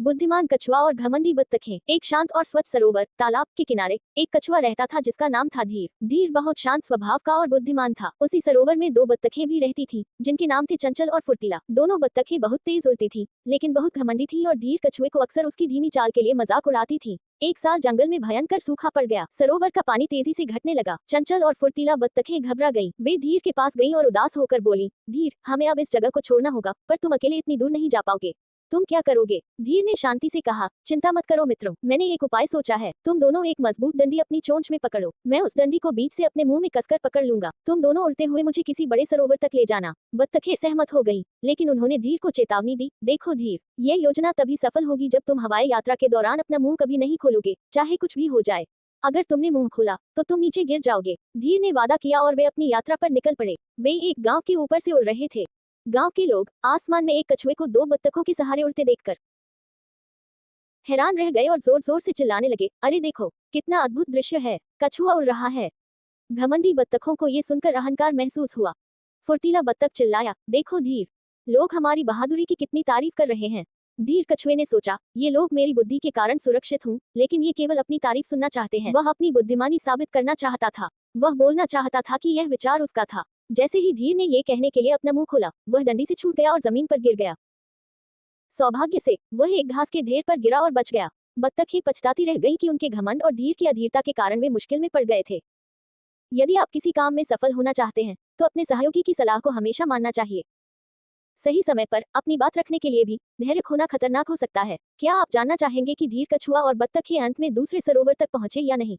बुद्धिमान कछुआ और घमंडी बत्तखें। एक शांत और स्वच्छ सरोवर तालाब के किनारे एक कछुआ रहता था जिसका नाम था धीर। धीर बहुत शांत स्वभाव का और बुद्धिमान था। उसी सरोवर में दो बत्तखें भी रहती थी जिनके नाम थे चंचल और फुर्तीला। दोनों बत्तखें बहुत तेज उड़ती थी लेकिन बहुत घमंडी थी और धीर कछुए को अक्सर उसकी धीमी चाल के लिए मजाक उड़ाती थी। एक साल जंगल में भयंकर सूखा पड़ गया। सरोवर का पानी तेजी से घटने लगा। चंचल और फुर्तीला बत्तखें घबरा गईं। वे धीर के पास गईं और उदास होकर बोली, धीर, हमें अब इस जगह को छोड़ना होगा, पर तुम अकेले इतनी दूर नहीं जा पाओगे। तुम क्या करोगे? धीर ने शांति से कहा, चिंता मत करो मित्रों, मैंने एक उपाय सोचा है। तुम दोनों एक मजबूत डंडी अपनी चोंच में पकड़ो। मैं उस डंडी को बीच से अपने मुंह में कसकर पकड़ लूंगा। तुम दोनों उड़ते हुए मुझे किसी बड़े सरोवर तक ले जाना। बत्तखें सहमत हो गई, लेकिन उन्होंने धीर को चेतावनी दी, देखो धीर, ये योजना तभी सफल होगी जब तुम हवाई यात्रा के दौरान अपना मुंह कभी नहीं खोलोगे, चाहे कुछ भी हो जाए। अगर तुमने मुंह खोला तो तुम नीचे गिर जाओगे। धीर ने वादा किया और वे अपनी यात्रा पर निकल पड़े। वे एक गांव के ऊपर से उड़ रहे थे। गांव के लोग आसमान में एक कछुए को दो बत्तखों के सहारे उड़ते देखकर हैरान रह गए और जोर जोर से चिल्लाने लगे, अरे देखो, कितना अद्भुत दृश्य है, कछुआ उड़ रहा है। घमंडी बत्तखों को ये सुनकर अहंकार महसूस हुआ। फुर्तीला बत्तख चिल्लाया, देखो धीर, लोग हमारी बहादुरी की कितनी तारीफ कर रहे हैं। धीर कछुए ने सोचा, ये लोग मेरी बुद्धि के कारण सुरक्षित हूँ, लेकिन ये केवल अपनी तारीफ सुनना चाहते हैं। वह अपनी बुद्धिमानी साबित करना चाहता था। वह बोलना चाहता था कि यह विचार उसका था। जैसे ही धीर ने ये कहने के लिए अपना मुंह खोला, वह डंडी से छूट गया और जमीन पर गिर गया। सौभाग्य से वह एक घास के ढेर पर गिरा और बच गया। बत्तखें पछताती रह गईं कि उनके घमंड और धीर की अधीरता के कारण वे मुश्किल में पड़ गए थे। यदि आप किसी काम में सफल होना चाहते हैं तो अपने सहयोगी की सलाह को हमेशा मानना चाहिए। सही समय पर अपनी बात रखने के लिए भी धैर्य खोना खतरनाक हो सकता है। क्या आप जानना चाहेंगे कि धीर कछुआ और बत्तखें अंत में दूसरे सरोवर तक पहुंचे या नहीं?